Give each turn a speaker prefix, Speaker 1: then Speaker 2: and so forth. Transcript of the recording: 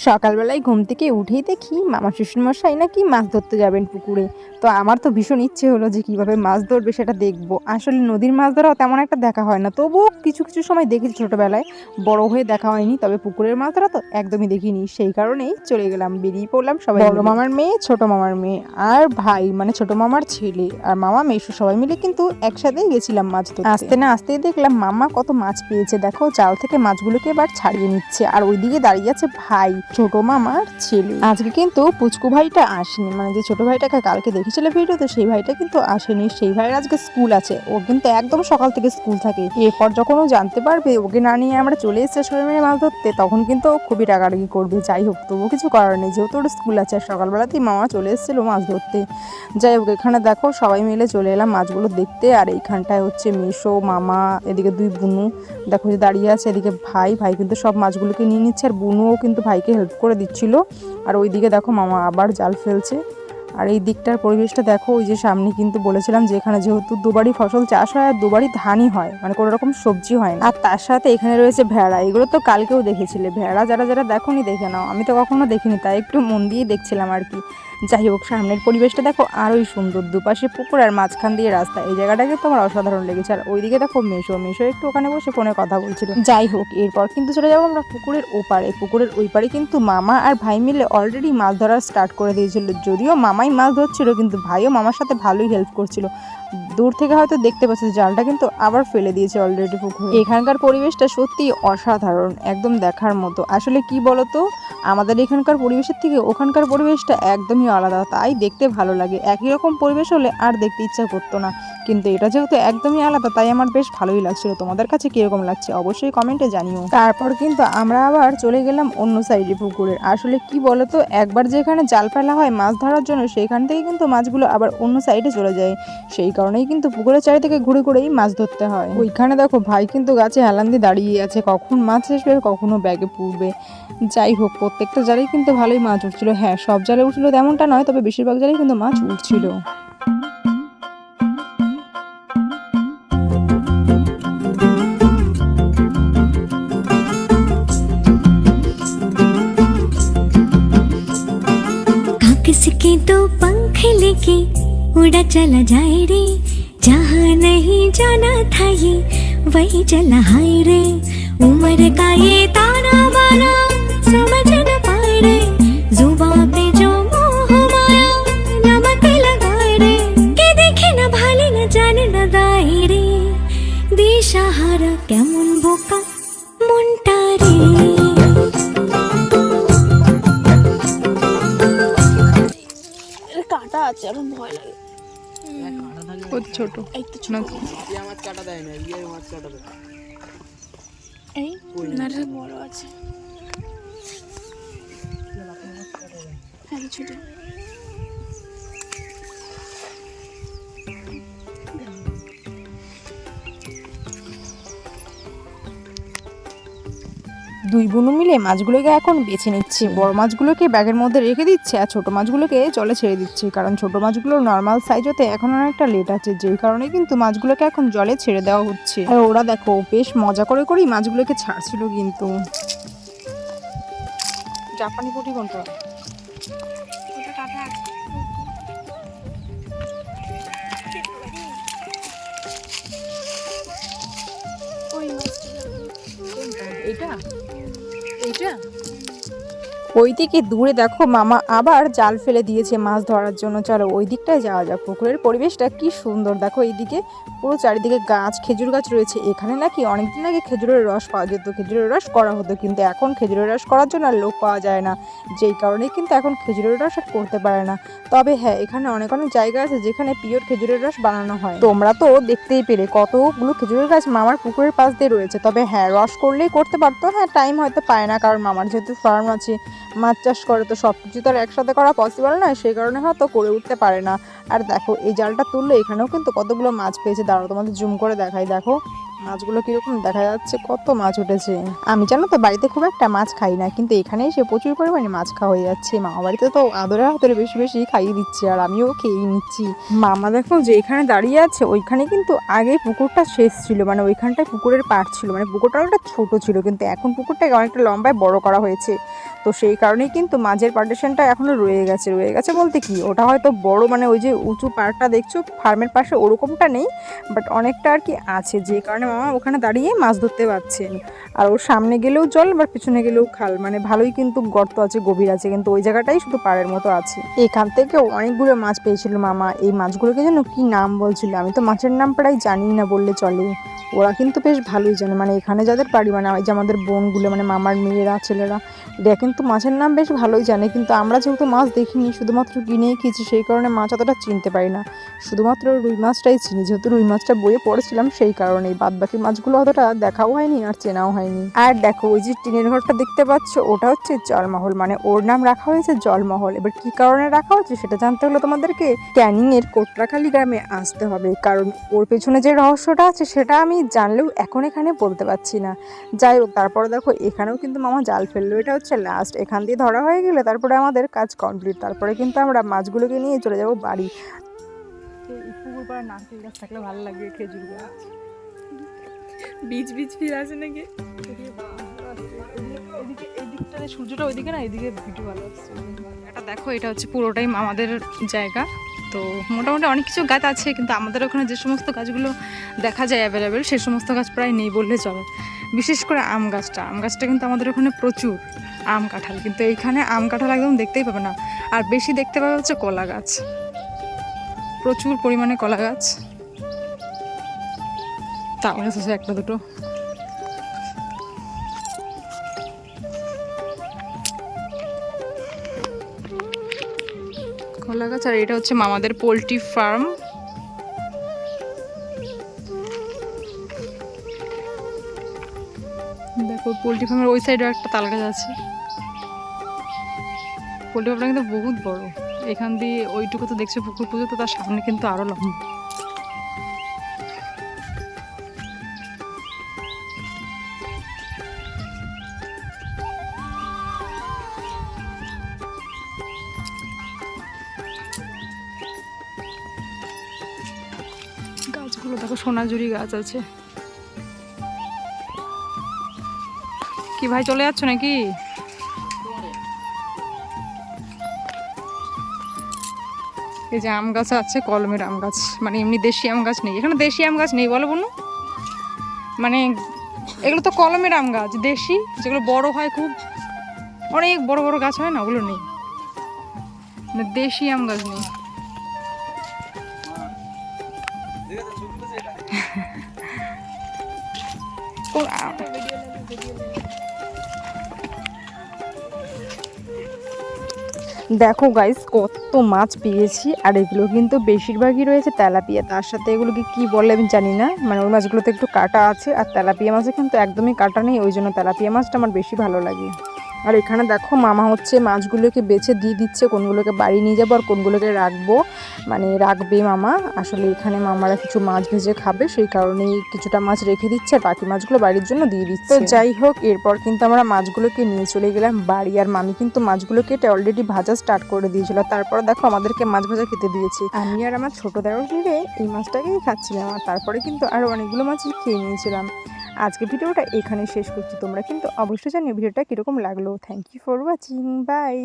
Speaker 1: সকালবেলায় ঘুম থেকে উঠেই দেখি মামা শ্বশুরমশাই নাকি মাছ ধরতে যাবেন পুকুরে। তো আমার তো ভীষণ ইচ্ছে হলো যে কিভাবে মাছ ধরবে সেটা দেখবো। আসলে নদীর মাছ ধরাও তেমন একটা দেখা হয় না, তবুও কিছু কিছু সময় দেখেছি ছোটবেলায়, বড় হয়ে দেখা হয়নি। তবে পুকুরের মাছ ধরা তো একদমই দেখিনি, সেই কারণেই চলে গেলাম, বেরিয়ে পড়লাম সবাই। বড় মামার মেয়ে, ছোট মামার মেয়ে আর ভাই, মানে ছোট মামার ছেলে আর মামা মেশো সবাই মিলে কিন্তু একসাথেই গেছিলাম মাছ ধরতে। আসতে না আসতেই দেখলাম মামা কত মাছ পেয়েছে, দেখো জাল থেকে মাছগুলোকে এবার ছাড়িয়ে নিচ্ছে। আর ওইদিকে দাঁড়িয়ে আছে ভাই, ছোট মামার ছেলে। আজকে কিন্তু পুচকু ভাইটা আসেনি, মানে যে ছোট ভাইটাকে কালকে দেখেছিল ভিডিওতে, সেই ভাইটা কিন্তু আসেনি। সেই ভাইয়ের আজকে স্কুল আছে, ও কিন্তু একদম সকাল থেকে স্কুল থাকে। এরপর যখন ও জানতে পারবে ওকে না নিয়ে আমরা চলে এসেছি সবাই মিলে মাছ ধরতে, তখন কিন্তু ও খুবই রাগারাগি করবে। যাই হোক, তবুও কিছু করার নেই, যেহেতু ওর স্কুল আছে। আর সকালবেলাতেই মামা চলে এসেছিল মাছ ধরতে। যাই হোক, এখানে দেখো সবাই মিলে চলে এলাম মাছগুলো দেখতে। আর এইখানটায় হচ্ছে মেশো, মামা, এদিকে দুই বুনু দেখো যে দাঁড়িয়ে আছে। এদিকে ভাই কিন্তু সব মাছগুলোকে নিয়ে নিচ্ছে, আর বুনুও কিন্তু ভাইকে হেল্প করে দিচ্ছিল। আর ওইদিকে দেখো মামা আবার জাল ফেলছে। আর এই দিকটার পরিবেশটা দেখো, ওই যে সামনে কিন্তু বলেছিলাম যে এখানে যেহেতু দুবারই ফসল চাষ হয় আর দুবারই ধানই হয়, মানে কোনো রকম সবজি হয় না। আর তার সাথে এখানে রয়েছে ভেড়া, এগুলো তো কালকেও দেখেছিলে। ভেড়া যারা যারা দেখোনি দেখে নাও, আমি তো কখনো দেখিনি, তাই একটু মন দিয়ে দেখছিলাম আর কি। যাই হোক, সামনের পরিবেশটা দেখো আরোই সুন্দর, দুপাশে পুকুর আর মাঝখান দিয়ে রাস্তা। এই জায়গাটাকে তো আমার অসাধারণ লেগেছে। আর ওইদিকে দেখো মেশো একটু ওখানে বসে ফোনে কথা বলছিল। যাই হোক, এরপর কিন্তু চলে যাবো আমরা পুকুরের ওপারে। পুকুরের ওই পারে কিন্তু মামা আর ভাই মিলে অলরেডি মাছ ধরা স্টার্ট করে দিয়েছিল। যদিও মামাই মাছ ধরছিল, কিন্তু ভাইও মামার সাথে ভালোই হেল্প করছিল। দূর থেকে হয়তো দেখতে পাচ্ছে জালটা কিন্তু আবার ফেলে দিয়েছে অলরেডি পুকুরে। এখানকার পরিবেশটা সত্যি অসাধারণ, একদম দেখার মতো। আসলে কি বলতো, আমাদের এখানকার পরিবেশের থেকে ওখানকার পরিবেশটা একদমই আলাদা, তাই দেখতে ভালো লাগে। একই রকম পরিবেশ হলে আর দেখতে ইচ্ছা করতো না, কিন্তু এটা যেহেতু একদমই আলাদা, তাই আমার বেশ ভালোই লাগছিল। তোমাদের কাছে কিরকম লাগছে অবশ্যই কমেন্টে জানিও। তারপর কিন্তু আমরা আবার চলে গেলাম অন্য সাইডে পুকুরের। আসলে কি বলতো, একবার যেখানে জাল ফেলা হয় মাছ ধরার জন্য, সেখান থেকে কিন্তু মাছগুলো আবার অন্য সাইডে চলে যায়। সেই কারণেই কিন্তু পুকুরের চারিদিকে ঘুরে ঘুরেই মাছ ধরতে হয়। ওইখানে দেখো ভাই কিন্তু গাছে হেলান দিয়ে দাঁড়িয়ে আছে, কখন মাছ আসবে কখনো ব্যাগে পুড়বে। যাই হোক, প্রত্যেকটা জালেই কিন্তু ভালোই মাছ উঠছিল। হ্যাঁ, সব জালে উঠছিল তেমনটা নয়, তবে বেশিরভাগ জালেই কিন্তু মাছ উঠছিল।
Speaker 2: किसके दो पंख लेके उड़ा चला जाए रे, जहाँ नहीं जाना था ये वही चला हाय रे। उम्र का ये ताना बाना समझ न पाए रे, जुबां पे जो मोह माया नमक लगाए रे। के देखे न भाले न जाने न दाए रे, दिशाहारा केमन बोका মনটা রে।
Speaker 3: কাটা আছে, আমার ভয় লাগে।
Speaker 1: কত ছোট,
Speaker 3: এই তো ছোট
Speaker 4: মাছ কাটা দেয় না, মাছ কাটা দেয়।
Speaker 3: এই নাটা বড় আছে, হ্যাঁ ছোট।
Speaker 1: দুই বোনু মিলে মাছগুলোকে এখন বেছে নিচ্ছে। বড় মাছগুলোকে ব্যাগের মধ্যে রেখে দিচ্ছে আর ছোট মাছগুলোকে জলে ছেড়ে দিচ্ছে, কারণ ছোট মাছগুলো নর্মাল সাইজ হতে এখন অনেকটা লেট আছে, যেই কারণে কিন্তু মাছগুলোকে এখন জলে ছেড়ে দেওয়া হচ্ছে। আর ওরা দেখো বেশ মজা করে করেই মাছগুলোকে ছাড়ছিল। কিন্তু জাপানি পুঁটি কোনটা? ওইদিকে দূরে দেখো মামা আবার জাল ফেলে দিয়েছে মাছ ধরার জন্য। চলো ওই দিকটায় যাওয়া যাক। পুকুরের পরিবেশটা কি সুন্দর দেখো, এইদিকে পুরো চারিদিকে গাছ, খেজুর গাছ রয়েছে। এখানে নাকি অনেকদিন আগে খেজুরের রস পাওয়া যেত, খেজুরের রস করা হতো, কিন্তু এখন খেজুরের রস করার জন্য আর লোক পাওয়া যায় না, যেই কারণে কিন্তু এখন খেজুরের রস আর করতে পারে না। তবে হ্যাঁ, এখানে অনেক অনেক জায়গা আছে যেখানে পিওর খেজুরের রস বানানো হয়। তোমরা তো দেখতেই পেলে কতগুলো খেজুরের গাছ মামার পুকুরের পাশ দিয়ে রয়েছে। তবে হ্যাঁ, রস করলেই করতে পারতো, হ্যাঁ টাইম হয়তো পায় না, কারণ মামার যেহেতু ফার্ম আছে, মাছ চাষ করে, তো সব কিছু তো আর একসাথে করা পসিবল নয়, সেই কারণে হয়তো করে উঠতে পারে না। আর দেখো এই জালটা তুললে এখানেও কিন্তু কতগুলো মাছ পেয়েছে। দাঁড়াও তোমাদের জুম করে দেখাই, দেখো মাছগুলো কিরকম দেখা যাচ্ছে, কত মাছ উঠেছে। আমি জানো তো বাড়িতে খুব একটা মাছ খাই না, কিন্তু এখানে এসে প্রচুর পরিমাণে মাছ খাওয়া হয়ে যাচ্ছে। মামা বাড়িতে তো আদরে হাতরে বেশি বেশি খাইয়ে দিচ্ছে, আর আমিও খেয়েই নিচ্ছি। মামা দেখো যে এখানে দাঁড়িয়ে আছে, ওইখানে কিন্তু আগে পুকুরটা শেষ ছিল, মানে ওইখানটায় পুকুরের পাড় ছিল, মানে পুকুরটা অনেকটা ছোট ছিল, কিন্তু এখন পুকুরটাকে অনেকটা লম্বায় বড় করা হয়েছে। তো সেই কারণেই কিন্তু মাঝের পার্টিশনটা এখনও রয়ে গেছে বলতে কি, ওটা হয়তো বড় মানে ওই যে উঁচু পাড়টা দেখছো ফার্মের পাশে ওরকমটা নেই, বাট অনেকটা আর কি আছে, যে কারণে মামা ওখানে দাঁড়িয়ে মাছ ধরতে পারছেন। আর ওর সামনে গেলেও জল, আবার পিছনে গেলেও খাল, মানে ভালোই কিন্তু গর্ত আছে, গভীর আছে, কিন্তু ওই জায়গাটাই শুধু পাড়ের মতো আছে। এখান থেকে অনেকগুলো মাছ পেয়েছিল মামা। এই মাছগুলোকে যেন কি নাম বলছিল, আমি তো মাছের নাম প্রায় জানি না বললে চলে। ওরা কিন্তু বেশ ভালোই জানে, মানে এখানে যাদের বাড়ি, মানে ওই যে আমাদের বোনগুলো, মানে মামার মেয়েরা ছেলেরা, এরা কিন্তু মাছের নাম বেশ ভালোই জানে। কিন্তু আমরা যেহেতু মাছ দেখিনি, শুধুমাত্র কিনেই খেয়েছি, সেই কারণে মাছ অতটা চিনতে পারি না। শুধুমাত্র রুই মাছটাই চিনি, যেহেতু রুই মাছটা বইয়ে পড়েছিলাম সেই কারণেই। বাদ বাকি মাছগুলো অতটা দেখাও হয়নি আর চেনাও হয়নি। আর দেখো ওই যে টিনের ঘরটা দেখতে পাচ্ছ, ওটা হচ্ছে জলমহল, মানে ওর নাম রাখা হয়েছে জলমহল। এবার কি কারণে রাখা হচ্ছে সেটা জানতে হলে তোমাদেরকে ক্যানিং এর কোটরাখালী গ্রামে আসতে হবে, কারণ ওর পেছনে যে রহস্যটা আছে সেটা আমি জানলেও এখন এখানে বলতে পারছি না। যাই হোক, তারপরে দেখো এখানেও কিন্তু মামা জাল ফেললো, এটা হচ্ছে লাস্ট। এখান দিয়ে ধরা হয়ে গেলে তারপরে আমাদের কাজ কমপ্লিট, তারপরে কিন্তু আমরা মাছগুলোকে নিয়ে চলে যাব বাড়ি। পুকুর পাড়া নারকেল গাছ থাকলে ভালো লাগবে, খেজুর গাছ,
Speaker 3: বীজ ফিল আছে নাকি?
Speaker 1: এদিকটাতে সূর্যটা ওইদিকে না, এদিকে ভিডিও ভালো আসছে। এটা দেখো, এটা হচ্ছে পুরোটাই আমাদের জায়গা। তো মোটামুটি অনেক কিছু গাছ আছে, কিন্তু আমাদের ওখানে যে সমস্ত গাছগুলো দেখা যায় অ্যাভেলেবেল, সে সমস্ত গাছ প্রায় নেই বললে চলে। বিশেষ করে আম গাছটা কিন্তু আমাদের ওখানে প্রচুর আম কাঁঠাল, কিন্তু এইখানে আম কাঁঠাল একদম দেখতেই পাবে না। আর বেশি দেখতে পাবে হচ্ছে কলা গাছ, প্রচুর পরিমাণে কলা গাছ, তাল গাছ আছে একটা দুটো। কলা গাছ। আর এটা হচ্ছে মামাদের পোলট্রি ফার্ম। দেখো পোলট্রি ফার্মের ওই সাইডে একটা তাল গাছ আছে। পোলট্রি ফার্মটা কিন্তু বহুত বড়, এখান দিয়ে ওইটুকু তো দেখছো পুকুর পুজো, তো তার সামনে কিন্তু আরো লম্বা। গাছগুলো দেখো, সোনাঝুরি গাছ আছে। কি ভাই চলে যাচ্ছ নাকি? এই যে আম গাছ আছে, কলমের আম গাছ, মানে এমনি দেশি আম গাছ নেই এখানে। দেশি আম গাছ নেই বলো বনু, মানে এগুলো তো কলমের আম গাছ, দেশি যেগুলো বড় হয় খুব, অনেক বড় বড় গাছ হয় না, ওগুলো নেই, মানে দেশি আম গাছ নেই। দেখো গাইস কত মাছ পেয়েছি, আর এগুলো কিন্তু বেশিরভাগই রয়েছে তেলাপিয়া, তার সাথে এগুলোকে কি বলে আমি জানি না, মানে ওই মাছগুলোতে একটু কাটা আছে, আর তেলাপিয়া মাছে কিন্তু একদমই কাটা নেই, ওই জন্য তেলাপিয়া মাছটা আমার বেশি ভালো লাগে। আর এখানে দেখো মামা হচ্ছে মাছগুলোকে বেছে দিয়ে দিচ্ছে, কোনগুলোকে বাড়ি নিয়ে যাবো আর কোনগুলোকে রাখবো, মানে রাখবে মামা। আসলে এখানে মামারা কিছু মাছ ভেজে খাবে, সেই কারণেই কিছুটা মাছ রেখে দিচ্ছে, আর বাকি মাছগুলো বাড়ির জন্য দিয়ে দিচ্ছে। তো যাই হোক, এরপর কিন্তু আমরা মাছগুলোকে নিয়ে চলে গেলাম বাড়ি, আর মামি কিন্তু মাছগুলো কেটে অলরেডি ভাজা স্টার্ট করে দিয়েছিল। তারপর দেখো আমাদেরকে মাছ ভাজা খেতে দিয়েছে, আমি আর আমার ছোট দেওর মিলে এই মাছটাকেই খাচ্ছিলাম, আর তারপরে কিন্তু আরও অনেকগুলো মাছই খেয়ে নিয়েছিলাম। আজকে ভিডিওটা এখানে শেষ করছি, তোমরা কিন্তু অবশ্যই জানিও ভিডিওটা কীরকম লাগলো। Thank you for watching, by.